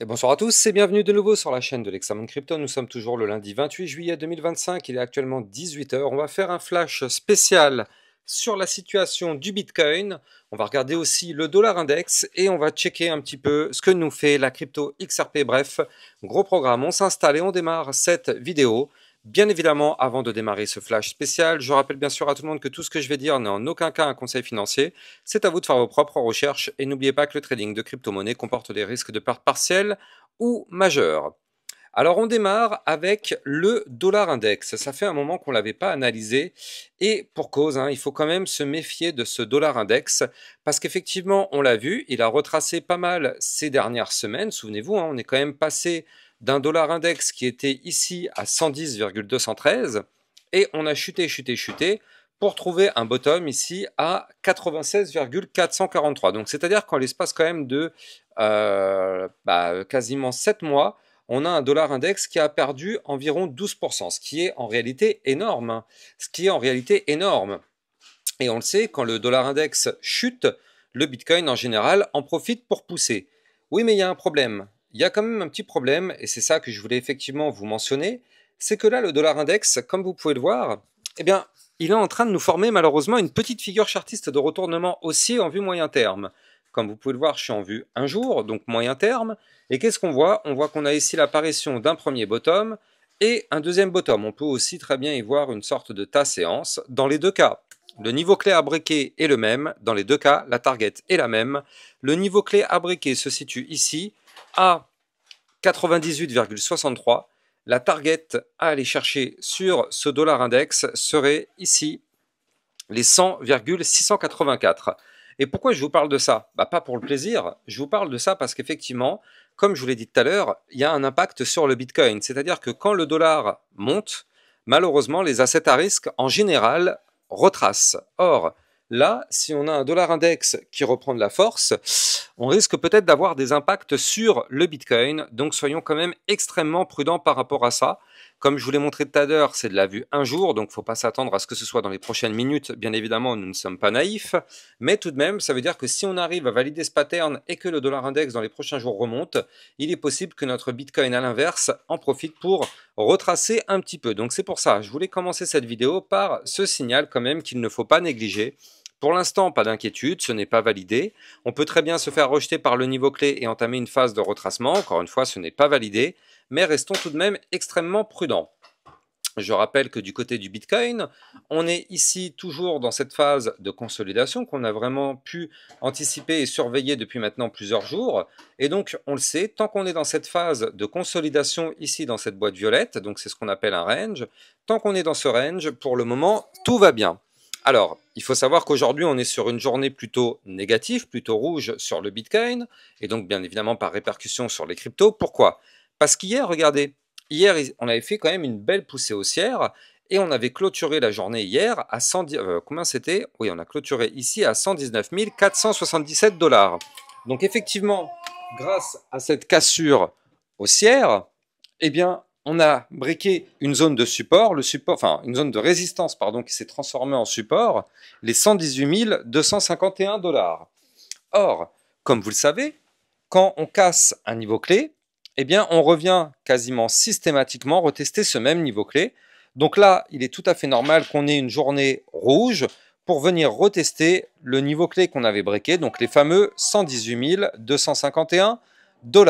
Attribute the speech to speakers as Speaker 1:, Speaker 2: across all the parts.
Speaker 1: Et bonsoir à tous et bienvenue de nouveau sur la chaîne de l'Examen Crypto. Nous sommes toujours le lundi 28 juillet 2025, il est actuellement 18 h. On va faire un flash spécial sur la situation du Bitcoin. On va regarder aussi le dollar index et on va checker un petit peu ce que nous fait la crypto XRP. Bref, gros programme, on s'installe et on démarre cette vidéo. Bien évidemment, avant de démarrer ce flash spécial, je rappelle bien sûr à tout le monde que tout ce que je vais dire n'est en aucun cas un conseil financier. C'est à vous de faire vos propres recherches et n'oubliez pas que le trading de crypto-monnaie comporte des risques de perte partielle ou majeure. Alors on démarre avec le dollar index. Ça fait un moment qu'on ne l'avait pas analysé et pour cause, il faut quand même se méfier de ce dollar index parce qu'effectivement, on l'a vu, il a retracé pas mal ces dernières semaines. Souvenez-vous, on est quand même passé d'un dollar index qui était ici à 110,213 et on a chuté pour trouver un bottom ici à 96,443. Donc c'est-à-dire qu'en l'espace quand même de quasiment 7 mois, on a un dollar index qui a perdu environ 12%, ce qui est en réalité énorme. Ce qui est en réalité énorme. Et on le sait, quand le dollar index chute, le Bitcoin en général en profite pour pousser. Oui, mais il y a un problème. Il y a quand même un petit problème, et c'est ça que je voulais effectivement vous mentionner, c'est que là, le dollar index, comme vous pouvez le voir, eh bien, il est en train de nous former malheureusement une petite figure chartiste de retournement haussier en vue moyen terme. Comme vous pouvez le voir, je suis en vue un jour, donc moyen terme. Et qu'est-ce qu'on voit? On voit qu'on a ici l'apparition d'un premier bottom et un deuxième bottom. On peut aussi très bien y voir une sorte de tas-séance. Dans les deux cas, le niveau clé à briquer est le même. Dans les deux cas, la target est la même. Le niveau clé à briquer se situe ici à 98,63. La target à aller chercher sur ce dollar index serait ici les 100,684. Et pourquoi je vous parle de ça? Pas pour le plaisir, je vous parle de ça parce qu'effectivement, comme je vous l'ai dit tout à l'heure, il y a un impact sur le Bitcoin. C'est-à-dire que quand le dollar monte, malheureusement, les assets à risque, en général, retracent. Or, là, si on a un dollar index qui reprend de la force, on risque peut-être d'avoir des impacts sur le Bitcoin. Donc, soyons quand même extrêmement prudents par rapport à ça. Comme je vous l'ai montré tout à l'heure, c'est de la vue un jour, donc il ne faut pas s'attendre à ce que ce soit dans les prochaines minutes. Bien évidemment, nous ne sommes pas naïfs, mais tout de même, ça veut dire que si on arrive à valider ce pattern et que le dollar index dans les prochains jours remonte, il est possible que notre Bitcoin à l'inverse en profite pour retracer un petit peu. Donc c'est pour ça, je voulais commencer cette vidéo par ce signal quand même qu'il ne faut pas négliger. Pour l'instant, pas d'inquiétude, ce n'est pas validé. On peut très bien se faire rejeter par le niveau clé et entamer une phase de retracement. Encore une fois, ce n'est pas validé, mais restons tout de même extrêmement prudents. Je rappelle que du côté du Bitcoin, on est ici toujours dans cette phase de consolidation qu'on a vraiment pu anticiper et surveiller depuis maintenant plusieurs jours. Et donc, on le sait, tant qu'on est dans cette phase de consolidation ici dans cette boîte violette, donc c'est ce qu'on appelle un range, tant qu'on est dans ce range, pour le moment, tout va bien. Alors, il faut savoir qu'aujourd'hui, on est sur une journée plutôt négative, plutôt rouge sur le Bitcoin, et donc bien évidemment par répercussion sur les cryptos. Pourquoi? Parce qu'hier, regardez, hier, on avait fait quand même une belle poussée haussière, et on avait clôturé la journée hier à 110, combien c'était? Oui, on a clôturé ici à 119 477 $. Donc effectivement, grâce à cette cassure haussière, eh bien, on a briqué une zone de support, une zone de résistance, pardon, qui s'est transformée en support, les 118 251 $. Or, comme vous le savez, quand on casse un niveau clé, eh bien, on revient quasiment systématiquement retester ce même niveau clé. Donc là, il est tout à fait normal qu'on ait une journée rouge pour venir retester le niveau clé qu'on avait breaké, donc les fameux 118 251 $.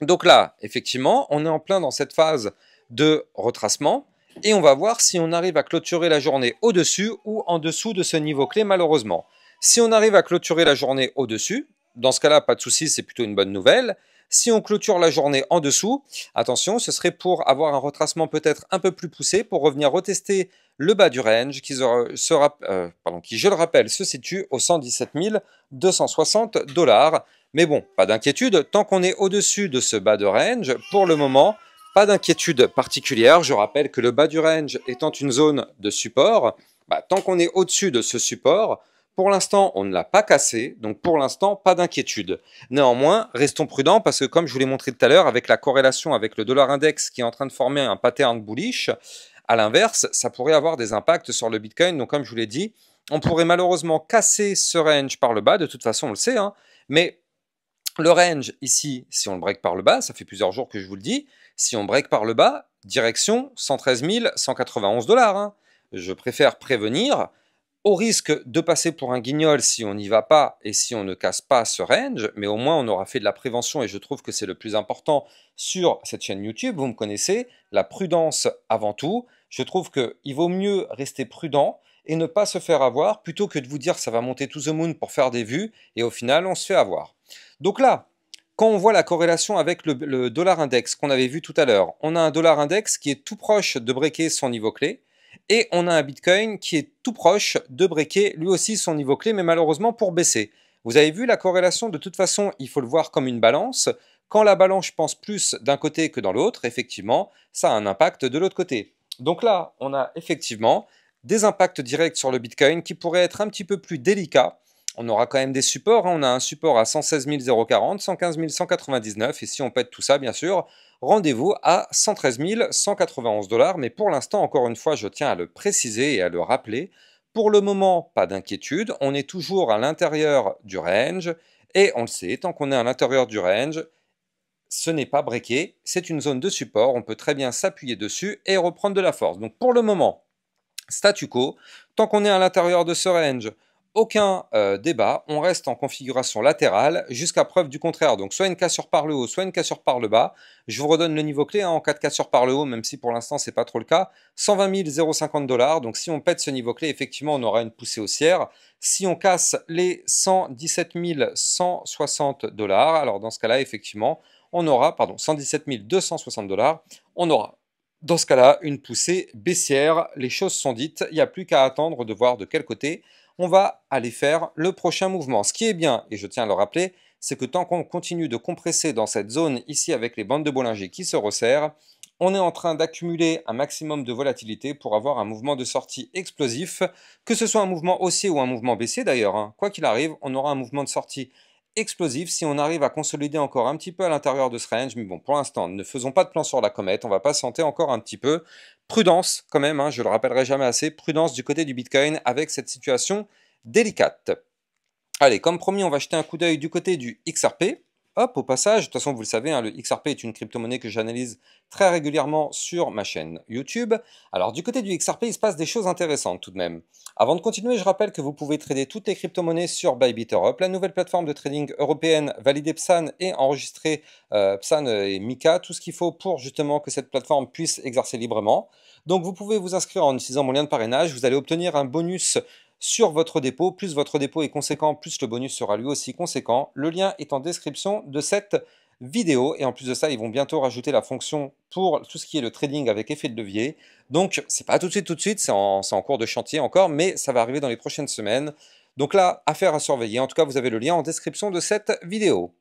Speaker 1: Donc là, effectivement, on est en plein dans cette phase de retracement et on va voir si on arrive à clôturer la journée au-dessus ou en dessous de ce niveau clé malheureusement. Si on arrive à clôturer la journée au-dessus, dans ce cas-là, pas de souci, c'est plutôt une bonne nouvelle. Si on clôture la journée en dessous, attention, ce serait pour avoir un retracement peut-être un peu plus poussé pour revenir retester le bas du range qui, je le rappelle, se situe aux 117 260 $. Mais bon, pas d'inquiétude, tant qu'on est au-dessus de ce bas de range, pour le moment, pas d'inquiétude particulière. Je rappelle que le bas du range étant une zone de support, tant qu'on est au-dessus de ce support, pour l'instant, on ne l'a pas cassé, donc pour l'instant, pas d'inquiétude. Néanmoins, restons prudents parce que comme je vous l'ai montré tout à l'heure, avec la corrélation avec le dollar index qui est en train de former un pattern bullish, à l'inverse, ça pourrait avoir des impacts sur le Bitcoin. Donc comme je vous l'ai dit, on pourrait malheureusement casser ce range par le bas, de toute façon on le sait, mais Le range, ici, si on le break par le bas, ça fait plusieurs jours que je vous le dis, si on break par le bas, direction 113 191 $. Hein. Je préfère prévenir, au risque de passer pour un guignol si on n'y va pas et si on ne casse pas ce range, mais au moins on aura fait de la prévention et je trouve que c'est le plus important sur cette chaîne YouTube. Vous me connaissez, la prudence avant tout. Je trouve qu'il vaut mieux rester prudent et ne pas se faire avoir plutôt que de vous dire ça va monter to the moon pour faire des vues et au final on se fait avoir. Donc là, quand on voit la corrélation avec le dollar index qu'on avait vu tout à l'heure, on a un dollar index qui est tout proche de breaker son niveau clé et on a un Bitcoin qui est tout proche de breaker lui aussi son niveau clé, mais malheureusement pour baisser. Vous avez vu la corrélation, de toute façon, il faut le voir comme une balance. Quand la balance pense plus d'un côté que dans l'autre, effectivement, ça a un impact de l'autre côté. Donc là, on a effectivement des impacts directs sur le Bitcoin qui pourraient être un petit peu plus délicats. On aura quand même des supports. Hein. On a un support à 116 040, 115 199. Et si on pète tout ça, bien sûr, rendez-vous à 113 191 $. Mais pour l'instant, encore une fois, je tiens à le préciser et à le rappeler. Pour le moment, pas d'inquiétude. On est toujours à l'intérieur du range. Et on le sait, tant qu'on est à l'intérieur du range, ce n'est pas breaké. C'est une zone de support. On peut très bien s'appuyer dessus et reprendre de la force. Donc pour le moment, statu quo, tant qu'on est à l'intérieur de ce range, aucun débat, on reste en configuration latérale jusqu'à preuve du contraire. Donc soit une cassure par le haut, soit une cassure par le bas. Je vous redonne le niveau clé hein, en cas de cassure par le haut, même si pour l'instant c'est pas trop le cas. 120 050 $. Donc si on pète ce niveau clé, effectivement on aura une poussée haussière. Si on casse les 117 160 $, alors dans ce cas-là, effectivement, on aura, pardon, 117 260 $, on aura dans ce cas-là, une poussée baissière, les choses sont dites, il n'y a plus qu'à attendre de voir de quel côté on va aller faire le prochain mouvement. Ce qui est bien, et je tiens à le rappeler, c'est que tant qu'on continue de compresser dans cette zone ici avec les bandes de Bollinger qui se resserrent, on est en train d'accumuler un maximum de volatilité pour avoir un mouvement de sortie explosif, que ce soit un mouvement haussier ou un mouvement baissier d'ailleurs. Hein. Quoi qu'il arrive, on aura un mouvement de sortie explosif si on arrive à consolider encore un petit peu à l'intérieur de ce range. Mais bon, pour l'instant, ne faisons pas de plan sur la comète. On va patienter encore un petit peu. Prudence quand même, hein, je le rappellerai jamais assez. Prudence du côté du Bitcoin avec cette situation délicate. Allez, comme promis, on va jeter un coup d'œil du côté du XRP. Hop, au passage, de toute façon, vous le savez, hein, le XRP est une crypto-monnaie que j'analyse très régulièrement sur ma chaîne YouTube. Alors, du côté du XRP, il se passe des choses intéressantes tout de même. Avant de continuer, je rappelle que vous pouvez trader toutes les crypto-monnaies sur Bybit Europe, la nouvelle plateforme de trading européenne validée PSAN et enregistrée PSAN et MiCA, tout ce qu'il faut pour justement que cette plateforme puisse exercer librement. Donc, vous pouvez vous inscrire en utilisant mon lien de parrainage. Vous allez obtenir un bonus sur votre dépôt. Plus votre dépôt est conséquent, plus le bonus sera lui aussi conséquent. Le lien est en description de cette vidéo. Et en plus de ça, ils vont bientôt rajouter la fonction pour tout ce qui est le trading avec effet de levier. Donc, c'est pas tout de suite, c'est en cours de chantier encore, mais ça va arriver dans les prochaines semaines. Donc là, affaire à surveiller. En tout cas, vous avez le lien en description de cette vidéo.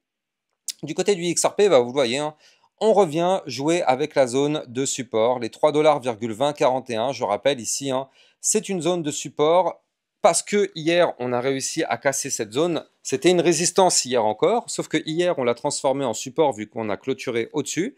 Speaker 1: Du côté du XRP, bah, vous le voyez, hein, on revient jouer avec la zone de support, les 3,2041 $. Je rappelle ici, hein, c'est une zone de support parce que hier, on a réussi à casser cette zone. C'était une résistance hier encore, sauf que hier, on l'a transformée en support vu qu'on a clôturé au-dessus.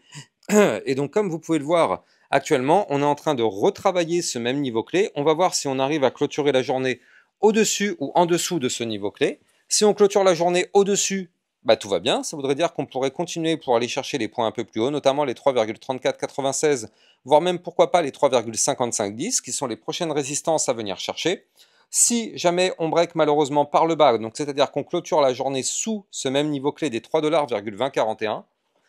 Speaker 1: Et donc, comme vous pouvez le voir, actuellement, on est en train de retravailler ce même niveau clé. On va voir si on arrive à clôturer la journée au-dessus ou en dessous de ce niveau clé. Si on clôture la journée au-dessus, bah, tout va bien. Ça voudrait dire qu'on pourrait continuer pour aller chercher les points un peu plus hauts, notamment les 3,3496, voire même pourquoi pas les 3,5510, qui sont les prochaines résistances à venir chercher. Si jamais on break malheureusement par le bas, donc c'est-à-dire qu'on clôture la journée sous ce même niveau clé des 3,2041 $,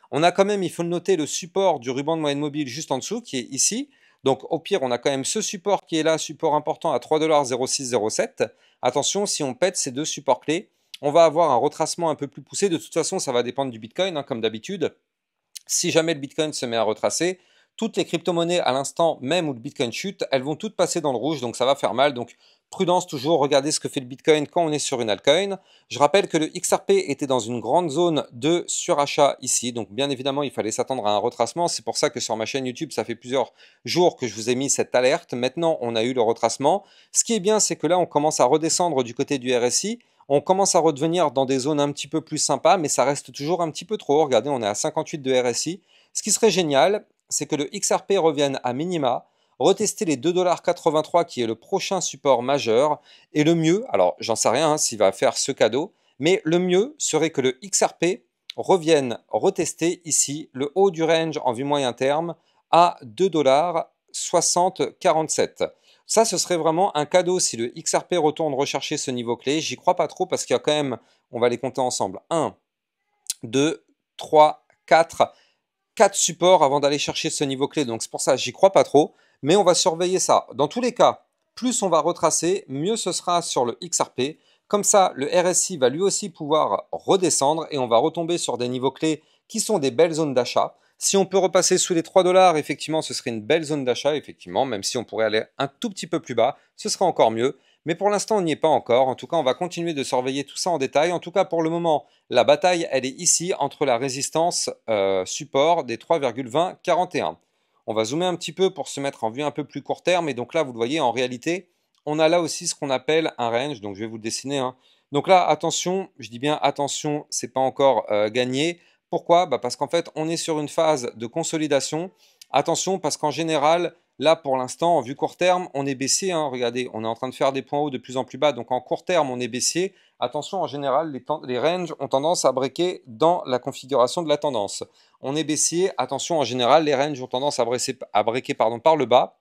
Speaker 1: on a quand même, il faut le noter, le support du ruban de moyenne mobile juste en dessous, qui est ici. Donc au pire, on a quand même ce support qui est là, support important à 3,0607 $. Attention, si on pète ces deux supports clés, on va avoir un retracement un peu plus poussé. De toute façon, ça va dépendre du Bitcoin, hein, comme d'habitude. Si jamais le Bitcoin se met à retracer, toutes les crypto-monnaies à l'instant même où le Bitcoin chute, elles vont toutes passer dans le rouge, donc ça va faire mal. Donc prudence toujours, regardez ce que fait le Bitcoin quand on est sur une altcoin. Je rappelle que le XRP était dans une grande zone de surachat ici, donc bien évidemment il fallait s'attendre à un retracement. C'est pour ça que sur ma chaîne YouTube, ça fait plusieurs jours que je vous ai mis cette alerte. Maintenant, on a eu le retracement. Ce qui est bien, c'est que là, on commence à redescendre du côté du RSI. On commence à redevenir dans des zones un petit peu plus sympas, mais ça reste toujours un petit peu trop haut. Regardez, on est à 58 de RSI. Ce qui serait génial, c'est que le XRP revienne à minima, retester les 2,83 $ qui est le prochain support majeur. Et le mieux, alors j'en sais rien hein, s'il va faire ce cadeau, mais le mieux serait que le XRP reviennent retester ici le haut du range en vue moyen terme à 2,6047 $. Ça, ce serait vraiment un cadeau si le XRP retourne rechercher ce niveau clé. J'y crois pas trop parce qu'il y a quand même, on va les compter ensemble, 1, 2, 3, 4 supports avant d'aller chercher ce niveau clé. Donc c'est pour ça, j'y crois pas trop, mais on va surveiller ça. Dans tous les cas, plus on va retracer, mieux ce sera sur le XRP. Comme ça, le RSI va lui aussi pouvoir redescendre et on va retomber sur des niveaux clés qui sont des belles zones d'achat. Si on peut repasser sous les 3 $, effectivement, ce serait une belle zone d'achat, effectivement, même si on pourrait aller un tout petit peu plus bas, ce serait encore mieux. Mais pour l'instant, on n'y est pas encore. En tout cas, on va continuer de surveiller tout ça en détail. En tout cas, pour le moment, la bataille, elle est ici, entre la résistance support des 3,2041. On va zoomer un petit peu pour se mettre en vue un peu plus court terme. Et donc là, vous le voyez, en réalité, on a là aussi ce qu'on appelle un range. Donc, je vais vous le dessiner. Donc là, attention, je dis bien attention, c'est pas encore gagné. Pourquoi? Parce qu'en fait, on est sur une phase de consolidation. Attention, parce qu'en général, là, pour l'instant, en vue court terme, on est baissier. Regardez, on est en train de faire des points hauts de plus en plus bas. Donc, en court terme, on est baissier. Attention, en général, les ranges ont tendance à breaker dans la configuration de la tendance. On est baissier. Attention, en général, les ranges ont tendance à breaker par le bas.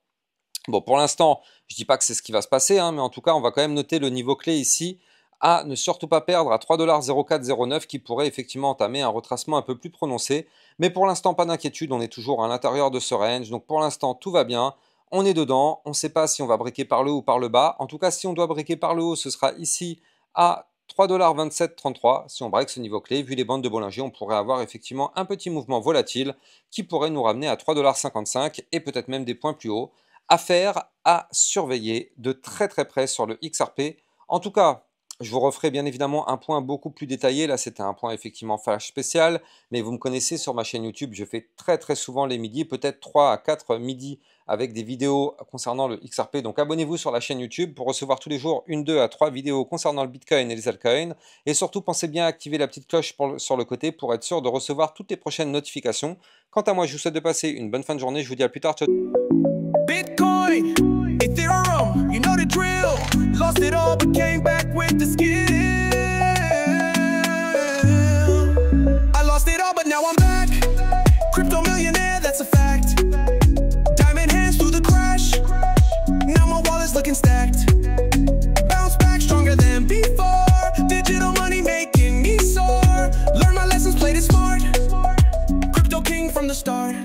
Speaker 1: Bon, pour l'instant, je ne dis pas que c'est ce qui va se passer, mais en tout cas, on va quand même noter le niveau clé ici à ne surtout pas perdre à 3,0409 $ qui pourrait effectivement entamer un retracement un peu plus prononcé. Mais pour l'instant, pas d'inquiétude, on est toujours à l'intérieur de ce range. Donc pour l'instant, tout va bien. On est dedans. On ne sait pas si on va breaker par le haut ou par le bas. En tout cas, si on doit breaker par le haut, ce sera ici à 3,2733 $. Si on break ce niveau clé, vu les bandes de Bollinger, on pourrait avoir effectivement un petit mouvement volatile qui pourrait nous ramener à 3,55 $ et peut-être même des points plus hauts. Affaire à surveiller de très très près sur le XRP. En tout cas, je vous referai bien évidemment un point beaucoup plus détaillé. Là, c'était un point effectivement flash spécial. Mais vous me connaissez sur ma chaîne YouTube. Je fais très très souvent les midis, peut-être 3 à 4 midis avec des vidéos concernant le XRP. Donc abonnez-vous sur la chaîne YouTube pour recevoir tous les jours 1, 2 à 3 vidéos concernant le Bitcoin et les altcoins. Et surtout, pensez bien à activer la petite cloche sur le côté pour être sûr de recevoir toutes les prochaines notifications. Quant à moi, je vous souhaite de passer une bonne fin de journée. Je vous dis à plus tard. Ciao.
Speaker 2: Bitcoin, Ethereum, you know the drill. Lost it all but came back with the skill. I lost it all but now I'm back. Crypto millionaire, that's a fact. Diamond hands through the crash. Now my wallet's looking stacked. Bounce back stronger than before. Digital money making me soar. Learn my lessons, played it smart. Crypto king from the start.